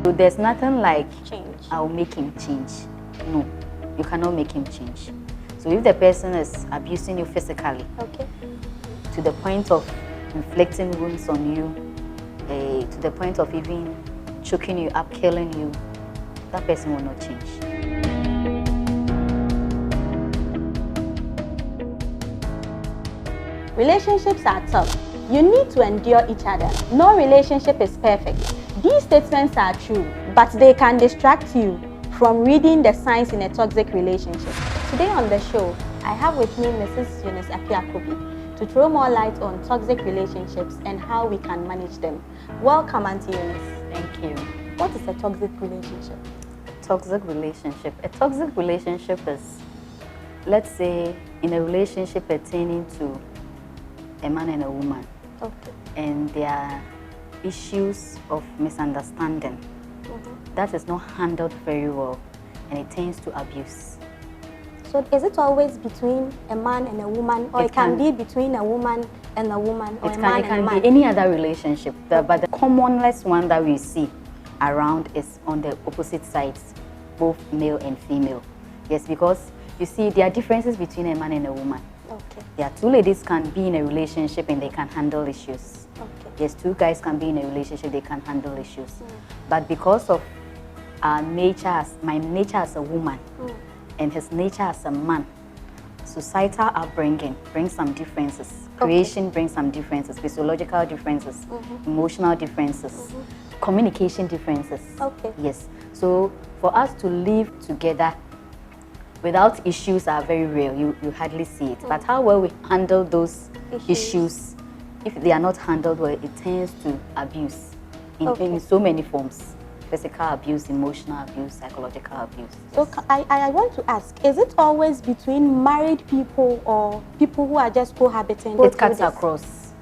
So there's nothing like change. I'll make him change. No, you cannot make him change. So if the person is abusing you physically, Okay. to the point of inflicting wounds on you, to the point of even choking you up, killing you, that person will not change. Relationships are tough. You need to endure each other. No relationship is perfect. These statements are true, but they can distract you from reading the signs in a toxic relationship. Today on the show, I have with me Mrs. Eunice to throw more light on toxic relationships and how we can manage them. Welcome, Auntie Eunice. Thank you. What is a toxic relationship? Toxic relationship. A toxic relationship is, let's say, in a relationship pertaining to a man and a woman. Okay. And there are issues of misunderstanding. That is not handled very well, and it tends to abuse. So is it always between a man and a woman, or it can be between a woman and a woman, or a man and a man? It can be any other relationship, but the commonest one that we see around is on the opposite sides, both male and female. Yes, because you see there are differences between a man and a woman. Okay. Yeah, two ladies can be in a relationship and they can handle issues. Okay. Yes, two guys can be in a relationship, they can handle issues. But because of our nature, my nature as a woman and his nature as a man, societal upbringing brings some differences. Creation brings some differences, physiological differences, emotional differences, communication differences. Okay. Yes. So for us to live together without issues are very rare. You hardly see it. But how well we handle those issues, if they are not handled well, it tends to abuse in so many forms. Physical abuse, emotional abuse, psychological abuse. So I want to ask, is it always between married people or people who are just cohabiting? It cuts across.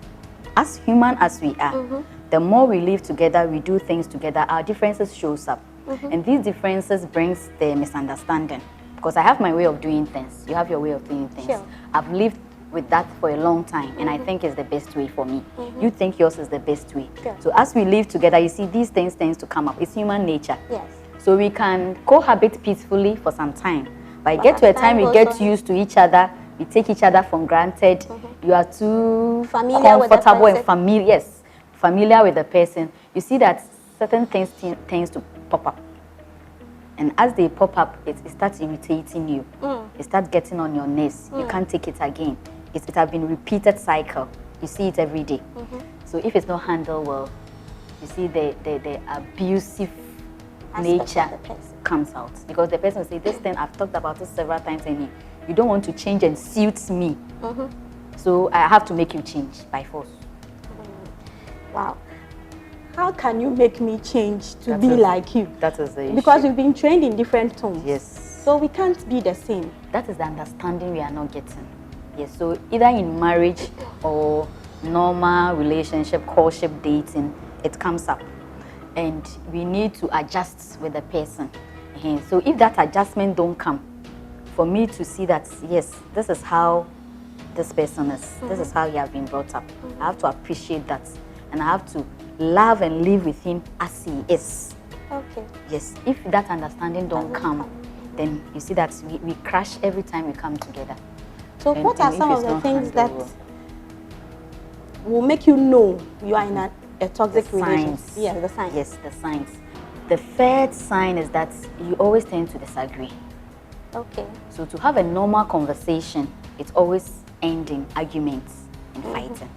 As human as we are, the more we live together, we do things together, our differences shows up. And these differences brings the misunderstanding. Because I have my way of doing things, you have your way of doing things. Sure. I've lived with that for a long time, and I think it's the best way for me. You think yours is the best way. Sure. So as we live together, you see these things tend to come up. It's human nature. Yes. So we can cohabit peacefully for some time. But get to a time we get used to each other, we take each other for granted. You are too comfortable and familiar with the person. You see that certain things tends to pop up. And as they pop up, it starts irritating you. It starts getting on your nerves. You can't take it again. It has been a repeated cycle. You see it every day. So if it's not handled well, you see the abusive nature comes out. Because the person will say, this thing, I've talked about it several times, and you don't want to change and suit me. So I have to make you change by force. Wow. How can you make me change to be like you? That is the issue. Because we've been trained in different tones. Yes. So we can't be the same. That is the understanding we are not getting. Yes. So either in marriage or normal relationship, courtship, dating, it comes up. And we need to adjust with the person. So if that adjustment don't come, for me to see that, yes, this is how this person is. This is how he has been brought up. I have to appreciate that. And I have to love and live with him as he is. Okay. Yes, if that understanding don't come, then you see that we crash every time we come together. So what are some of the things that will make you know you are in a toxic relationship? Yes, the signs. Yes, the signs. The third sign is that you always tend to disagree. Okay. So to have a normal conversation, it's always ending arguments and fighting.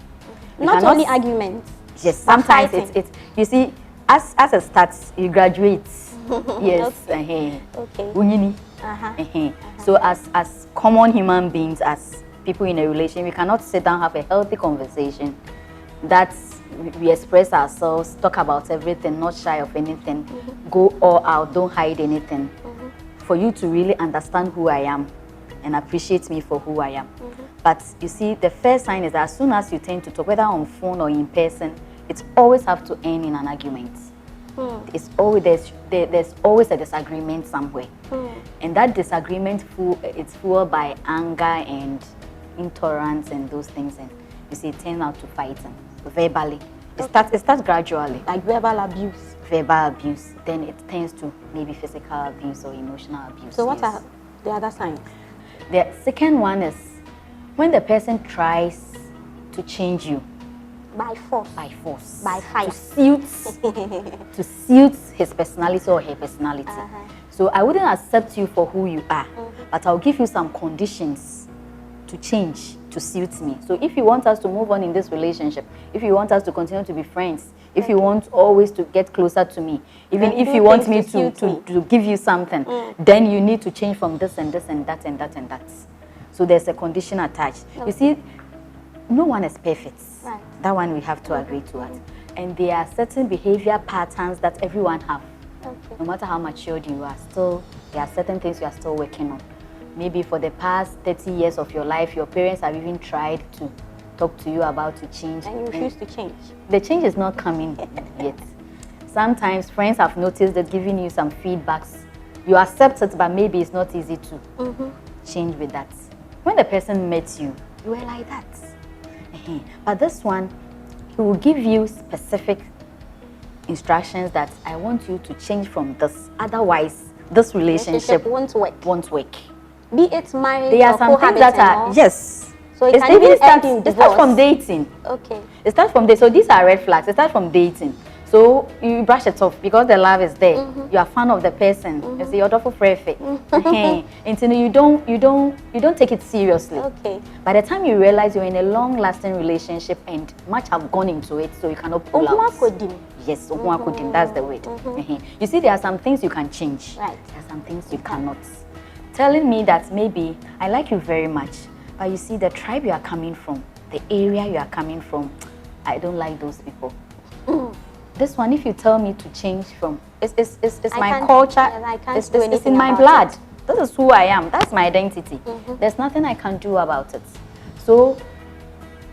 Not only arguments. Yes, sometimes it's you see, as it starts, you graduate. Yes. Okay. So as common human beings, as people in a relationship, we cannot sit down, have a healthy conversation that we express ourselves, talk about everything, not shy of anything, go all out, don't hide anything. For you to really understand who I am and appreciate me for who I am. But you see, the first sign is that as soon as you tend to talk, whether on phone or in person, it's always have to end in an argument. It's always there's always a disagreement somewhere, and that disagreement it's fueled by anger and intolerance and those things, and you see it turns out to fighting verbally. It starts gradually, like verbal abuse. verbal abuse, then it tends to maybe physical abuse or emotional abuse. So what are the other signs? The second one is when the person tries to change you. By force. By force. By fight. To suit his personality or her personality. So I wouldn't accept you for who you are, but I'll give you some conditions to change to suit me. So if you want us to move on in this relationship, if you want us to continue to be friends, if you want always to get closer to me, even if you want me to give you something, then you need to change from this and this and that and that and that. So there's a condition attached. You see, no one is perfect. Right. That one we have to agree to it. And there are certain behavior patterns that everyone have. No matter how matured you are, still there are certain things you are still working on. Maybe for the past 30 years of your life, your parents have even tried to talk to you about to change. And you refuse to change. The change is not coming yet. Sometimes friends have noticed that giving you some feedbacks, you accept it, but maybe it's not easy to change with that. When the person met you, you were like that. But this one, he will give you specific instructions that I want you to change from this. Otherwise, this relationship won't work. Be it marriage there are some things that are, yes. So it can even end in divorce. It starts from dating. Okay. It starts from dating. So these are red flags. It starts from dating. So you brush it off because the love is there. You are a fan of the person. You say you're for perfect. Until you don't take it seriously. Okay. By the time you realize you're in a long-lasting relationship and much have gone into it, so you cannot pull out. Yes, that's the word. You see, there are some things you can change. Right. There are some things you cannot. Telling me that maybe I like you very much, but you see the tribe you are coming from, the area you are coming from, I don't like those people. This one, if you tell me to change from, it's my culture, it's in my blood. This is who I am. That's my identity. There's nothing I can do about it. So,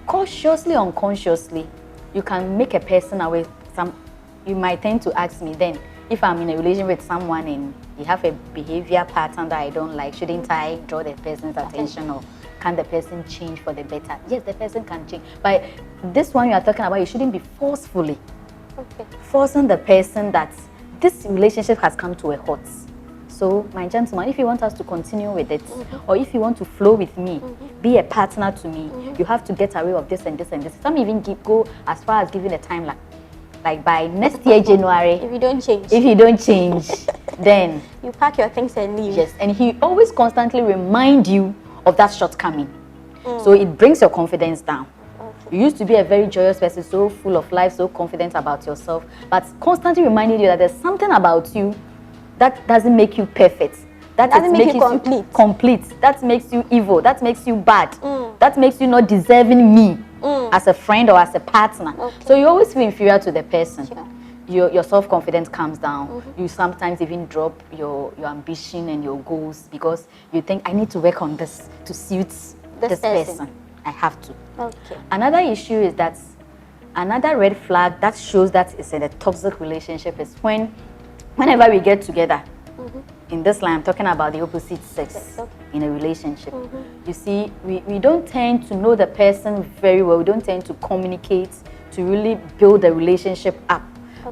cautiously, unconsciously, you can make a person away. You might tend to ask me then, if I'm in a relationship with someone and you have a behavior pattern that I don't like, shouldn't I draw the person's attention, or can the person change for the better? Yes, the person can change. But this one you are talking about, you shouldn't be forcefully forcing the person that this relationship has come to a halt. So, my gentleman, if you want us to continue with it, or if you want to flow with me, be a partner to me, you have to get away of this and this and this. Some even go as far as giving a time like by next year, January. If you don't change. If you don't change, then you pack your things and leave. Yes, and he always constantly remind you of that shortcoming. So it brings your confidence down. You used to be a very joyous person, so full of life, so confident about yourself, but constantly reminding you that there's something about you that doesn't make you perfect. That doesn't make you complete. That makes you evil. That makes you bad. That makes you not deserving me as a friend or as a partner. So you always feel inferior to the person. Your self-confidence comes down. You sometimes even drop your ambition and your goals because you think, I need to work on this to suit this person. I have to. Another issue is that another red flag that shows that it's in a toxic relationship is whenever we get together. In this line, I'm talking about the opposite sex in a relationship. You see, we don't tend to know the person very well. We don't tend to communicate to really build the relationship up.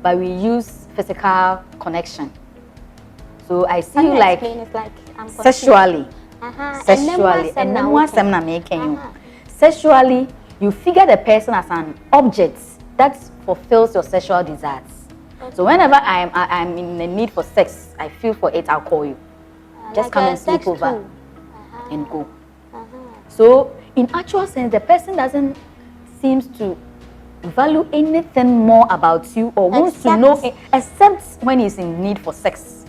But we use physical connection. So I see you like sexually. Sexually, you figure the person as an object that fulfills your sexual desires. So whenever I'm in the need for sex, I feel for it, I'll call you. Just come and sleep over and go. So in actual sense, the person doesn't seem to value anything more about you or wants to know it, except when he's in need for sex.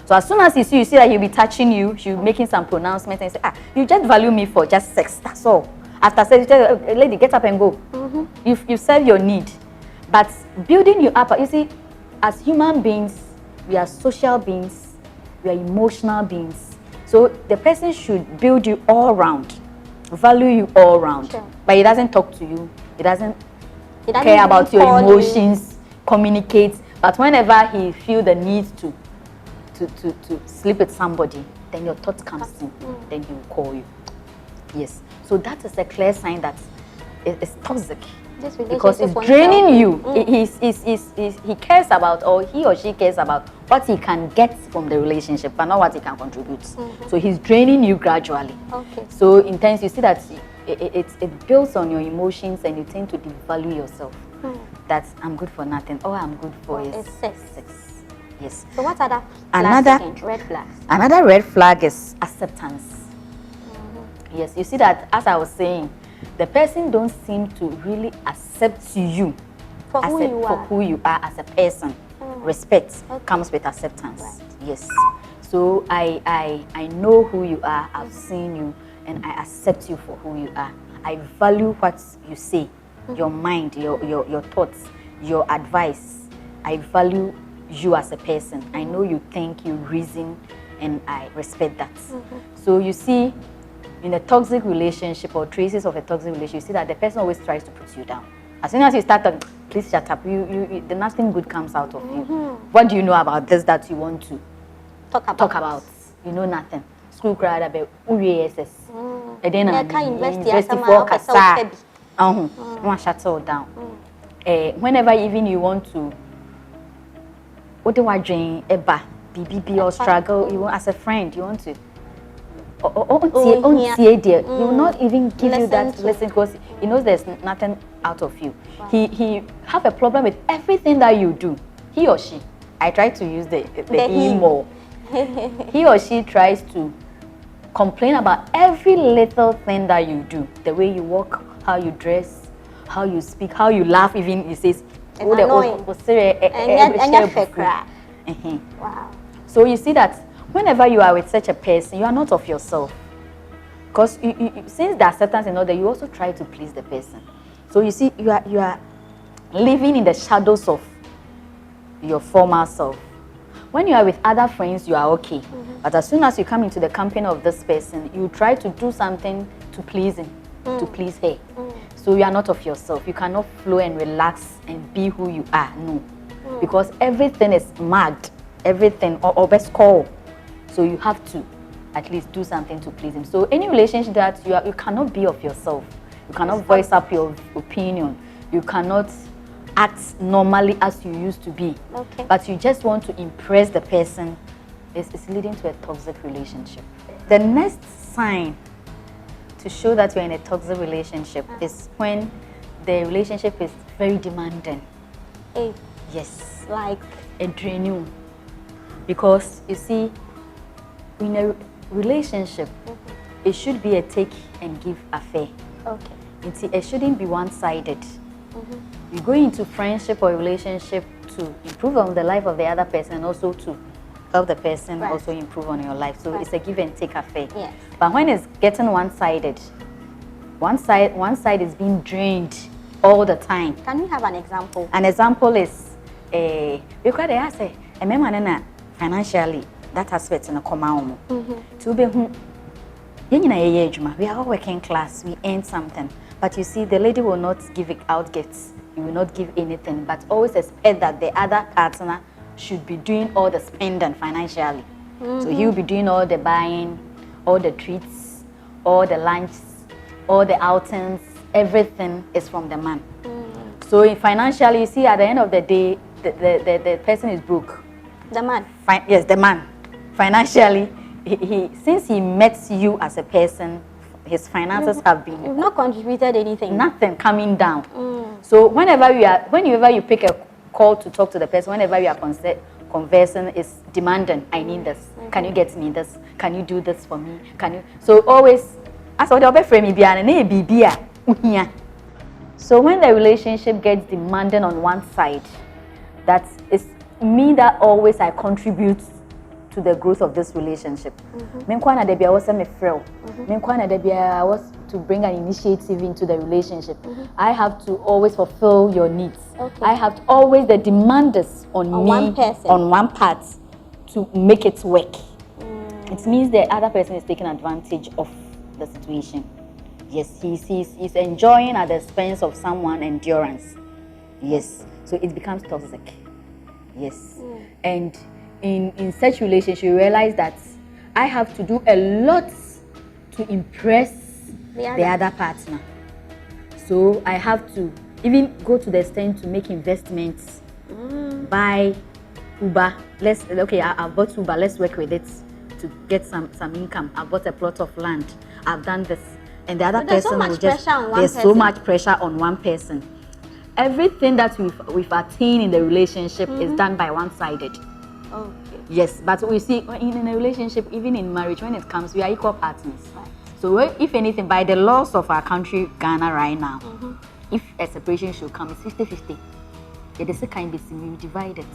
So as soon as you see that he'll be touching you, he'll be making some pronouncements and say, you just value me for just sex, that's all. After sex, you tell lady, get up and go. You've said your need. But building you up, you see, as human beings, we are social beings, we are emotional beings. So the person should build you all around, value you all around. But he doesn't talk to you, he doesn't care about your emotions, communicate. But whenever he feels the need to sleep with somebody, then your thought comes in, then he will call you. Yes. So that is a clear sign that it's toxic. because it's draining you. He cares about, or he or she cares about what he can get from the relationship, but not what he can contribute. So he's draining you gradually. So in times you see that it builds on your emotions, and you tend to devalue yourself. That I'm good for nothing. All I'm good for is sex. Yes. So what other red flags? Another red flag is acceptance. Yes, you see that, as I was saying, the person don't seem to really accept you for who you are as a person. Respect comes with acceptance. Right. Yes. So I know who you are, I've seen you, and I accept you for who you are. I value what you say, your mind, your thoughts, your advice. I value you as a person. I know you think, you reason, and I respect that. So you see, in a toxic relationship or traces of a toxic relationship, you see that the person always tries to put you down. As soon as you start talking, please shut up, nothing good comes out of you. What do you know about this that you want to talk about? You know nothing. School crowd about UASS. And then university for Kasa. Shut down. Whenever even you want to, what do I drink? BBB or struggle, you want as a friend, you want to. He will not even give you that lesson because he knows there's nothing out of you. He have a problem with everything that you do. He or she. I try to use the he more. He or she tries to complain about every little thing that you do. The way you walk, how you dress, how you speak, how you laugh. Even he says, wow. So you see that whenever you are with such a person, you are not of yourself. Because since the acceptance and all that, you also try to please the person. So you see, you are living in the shadows of your former self. When you are with other friends, you are okay. But as soon as you come into the company of this person, you try to do something to please him, to please her. So you are not of yourself. You cannot flow and relax and be who you are. No. Because everything is marked. Everything, or best call. So you have to at least do something to please him. So any relationship that you cannot be of yourself. You cannot voice up your opinion. You cannot act normally as you used to be. But you just want to impress the person. It's leading to a toxic relationship. The next sign to show that you're in a toxic relationship is when the relationship is very demanding. Yes. Like a draining. Because you see, in a relationship, it should be a take and give affair. It shouldn't be one-sided. You go into friendship or relationship to improve on the life of the other person, and also to help the person also improve on your life. So it's a give and take affair. But when it's getting one-sided, one side is being drained all the time. Can we have an example? An example is because they say financially that aspect in a command. To be we are all working class, we earn something. But you see, the lady will not give out gifts. You will not give anything, but always expect that the other partner should be doing all the spending financially. So he will be doing all the buying, all the treats, all the lunches, all the outings. Everything is from the man. So financially, you see, at the end of the day, the person is broke. The man? Yes, the man. Financially, since he met you as a person, his finances have been... You've not contributed anything. Nothing coming down. So whenever you pick a call to talk to the person, whenever you are conversing, is demanding, I need this. Can you get me this? Can you do this for me? Can you... So always, as what you're frame me, so when the relationship gets demanding on one side, that is me that always I contribute to the growth of this relationship. I was to bring an initiative into the relationship. I have to always fulfill your needs. I have to always the demand is on me, on one part, to make it work. It means the other person is taking advantage of the situation. Yes, he's enjoying at the expense of someone's endurance. Yes, so it becomes toxic. Yes, and in such relationship, you realize that I have to do a lot to impress the other partner. So I have to even go to the extent to make investments, buy Uber. I've bought Uber, let's work with it to get some income. I've bought a plot of land, I've done this. And the other person will just, there's so much pressure on one person. Everything that we've attained in the relationship is done by one-sided. Okay. Yes, but we see in a relationship, even in marriage, when it comes, we are equal partners. Right. So if anything, by the laws of our country, Ghana right now, if a separation should come, it's 50-50. It is a kind of we divide it,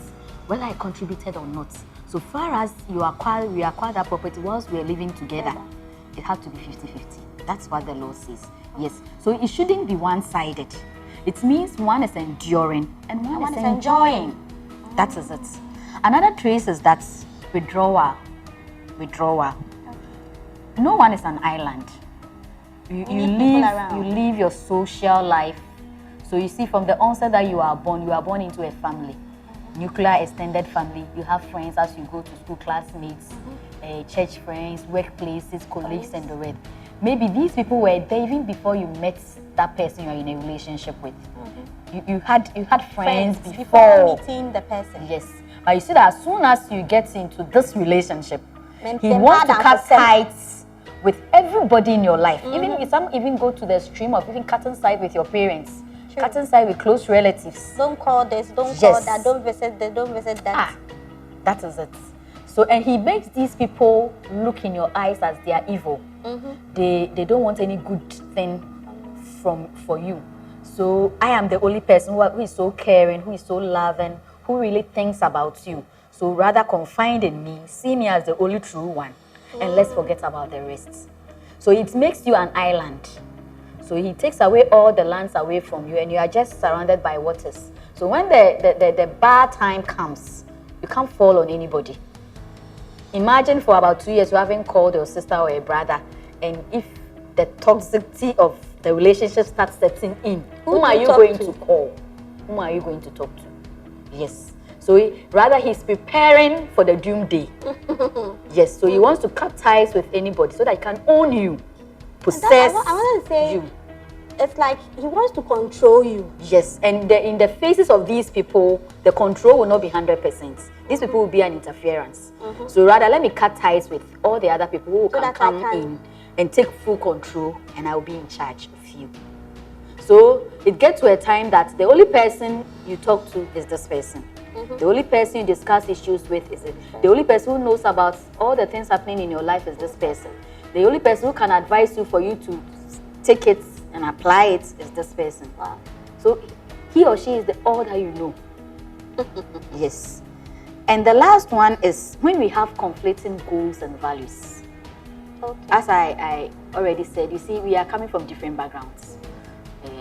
whether I contributed or not. So far as we acquire that property whilst we are living together, it has to be 50-50. That's what the law says. Yes. So it shouldn't be one-sided. It means one is enduring and one is enjoying. That is it. Another trace is that withdrawal. No one is an island. You live your social life. So you see, from the onset that you are born into a family. Nuclear extended family. You have friends as you go to school, classmates, church friends, workplaces, colleagues, and the rest. Maybe these people were there even before you met that person you're in a relationship with. You had friends before meeting the person. Yes. But you see that as soon as you get into this relationship, he wants to cut ties with everybody in your life. Some even go to the extreme of even cutting ties with your parents, cutting ties with close relatives. Don't call this, don't call that, don't visit this, don't visit that. That is it. So, and he makes these people look in your eyes as they are evil. They don't want any good thing for you. So I am the only person who is so caring, who is so loving, who really thinks about you. So rather confide in me, see me as the only true one, and let's forget about the rest. So it makes you an island. So he takes away all the lands away from you, and you are just surrounded by waters. So when the bad time comes, you can't fall on anybody. Imagine for about 2 years you haven't called your sister or a brother, and if the toxicity of the relationship starts setting in, whom are you going to call? Whom are you going to talk to? Yes. So rather he's preparing for the doomsday. Yes. So he wants to cut ties with anybody so that he can own you, possess I want to say, you. It's like he wants to control you. Yes. And in the faces of these people, the control will not be 100%. These people will be an interference. So rather, let me cut ties with all the other people who can come in and take full control, and I will be in charge of you. So it gets to a time that the only person you talk to is this person. The only person you discuss issues with is it. The only person who knows about all the things happening in your life is this person. The only person who can advise you for you to take it and apply it is this person. Wow. So he or she is all that you know. Yes. And the last one is when we have conflicting goals and values. Okay. As I already said, you see, we are coming from different backgrounds.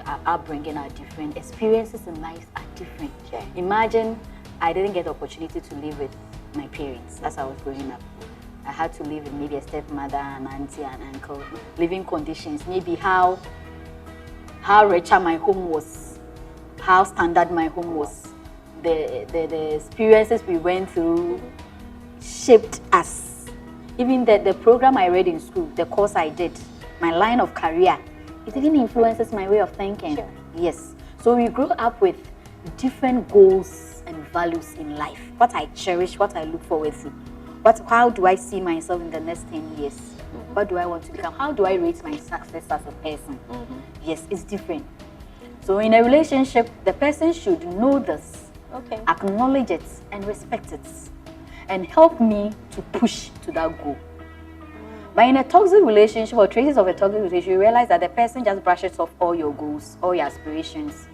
Our upbringing are different. Experiences in life are different. Yeah. Imagine I didn't get the opportunity to live with my parents as I was growing up. I had to live with maybe a stepmother, an auntie, and uncle. Living conditions, maybe how richer my home was, how standard my home was. The experiences we went through shaped us. Even the program I read in school, the course I did, my line of career, it even influences my way of thinking. Sure. Yes. So we grew up with different goals and values in life. What I cherish, what I look forward to. How do I see myself in the next 10 years? What do I want to become? How do I rate my success as a person? Yes, it's different. So in a relationship, the person should know this. Okay. Acknowledge it and respect it, and help me to push to that goal. But in a toxic relationship or traces of a toxic relationship, you realize that the person just brushes off all your goals, all your aspirations,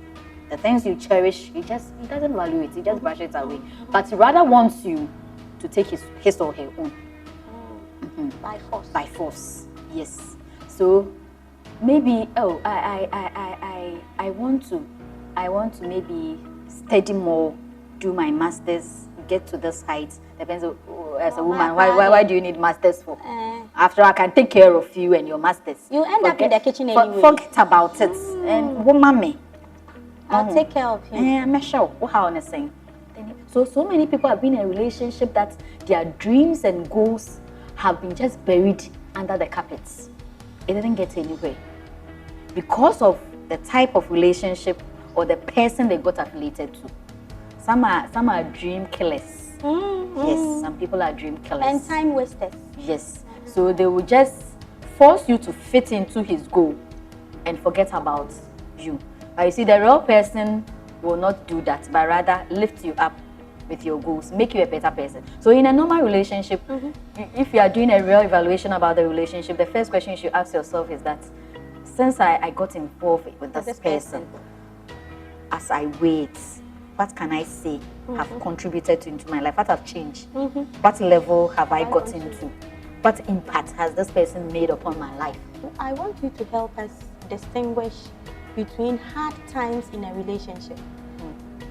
the things you cherish. He doesn't value it. He just brushes it away. But he rather wants you to take his or her own. By force. By force. Yes. So maybe I want to maybe study more, do my masters, get to this height. Depends as a woman. Why do you need masters for? After I can take care of you and your masters. You end up in the kitchen anyway. Forget about it. And woman me. I'll take care of you. I'm sure. How am I saying? So many people have been in a relationship that their dreams and goals have been just buried under the carpets. It didn't get anywhere. Because of the type of relationship or the person they got affiliated to. Some are dream killers. Yes, some people are dream killers. And time wasters. Yes. So they will just force you to fit into his goal and forget about you. But you see, the real person will not do that, but rather lift you up with your goals, make you a better person. So in a normal relationship, if you are doing a real evaluation about the relationship, the first question you should ask yourself is that, since I got involved with this person, as I wait, what can I say have contributed into my life? What have changed? What level have I gotten to? What impact has this person made upon my life? I want you to help us distinguish between hard times in a relationship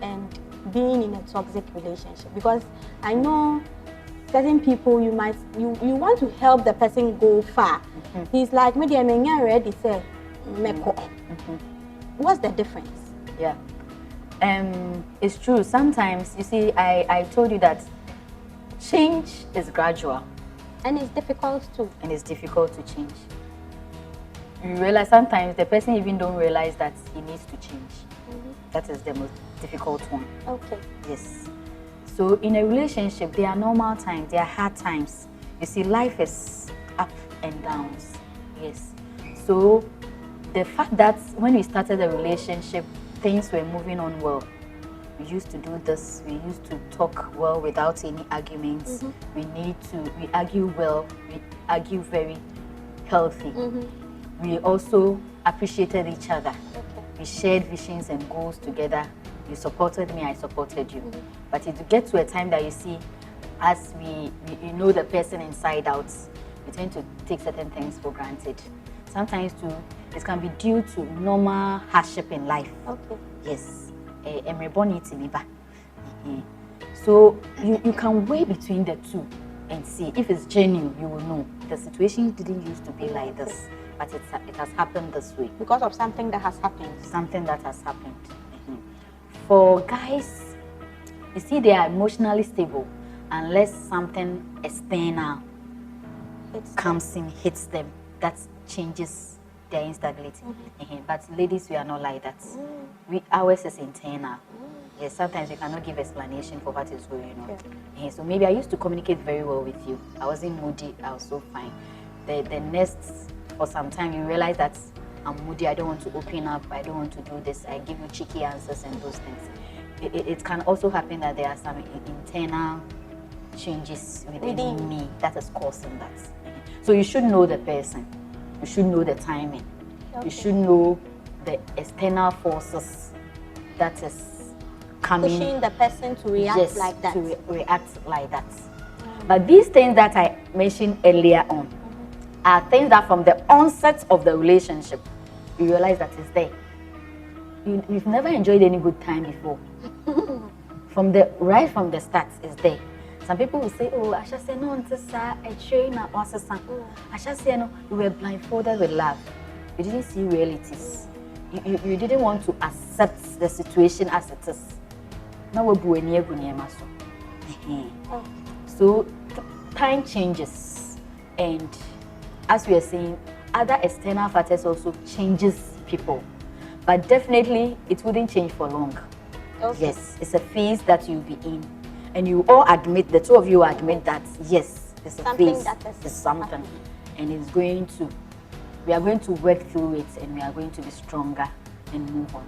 and being in a toxic relationship, because I know certain people you want to help the person go far. He's like, maybe I'm ready to say, what's the difference? Yeah, it's true. Sometimes, you see, I told you that change is gradual. And it's difficult too. And it's difficult to change. You realize sometimes the person even don't realize that he needs to change. That is the most difficult one. Okay. Yes. So in a relationship, there are normal times, there are hard times. You see, life is up and downs. Yes. So the fact that when we started the relationship, things were moving on well. We used to do this, we used to talk well without any arguments. We argue well, we argue very healthy. We also appreciated each other. We shared visions and goals together. You supported me, I supported you. But it gets to a time that you see, as we know the person inside out, we tend to take certain things for granted. Sometimes too, it can be due to normal hardship in life. Okay. Yes. So you can weigh between the two and see if it's genuine. You will know the situation didn't used to be like this, but it has happened this way because of something that has happened. Something that has happened. For guys, you see, they are emotionally stable unless something external comes in, hits them, that changes their instability. But ladies, we are not like that. Ours is internal. Yes, sometimes we cannot give explanation for what is going on. So maybe I used to communicate very well with you. I wasn't moody, I was so fine. The next, for some time, you realize that I'm moody, I don't want to open up, I don't want to do this, I give you cheeky answers and those things. It can also happen that there are some internal changes within me that is causing that. So you should know the person, you should know the timing, you should know the external forces that is coming. Pushing the person to react like that. To react like that. But these things that I mentioned earlier on are things that from the onset of the relationship, you realize that it's there. You've never enjoyed any good time before. Right from the start, it's there. Some people will say, oh, I shall say no, a trainer or something. I shall say no, you were blindfolded with love. You didn't see realities. You didn't want to accept the situation as it is. So time changes, and as we are saying, other external factors also changes people, but definitely it wouldn't change for long. Yes, it's a phase that you'll be in, and you all admit, the two of you admit that yes, it's a phase, it's something, and we are going to work through it, and we are going to be stronger and move on.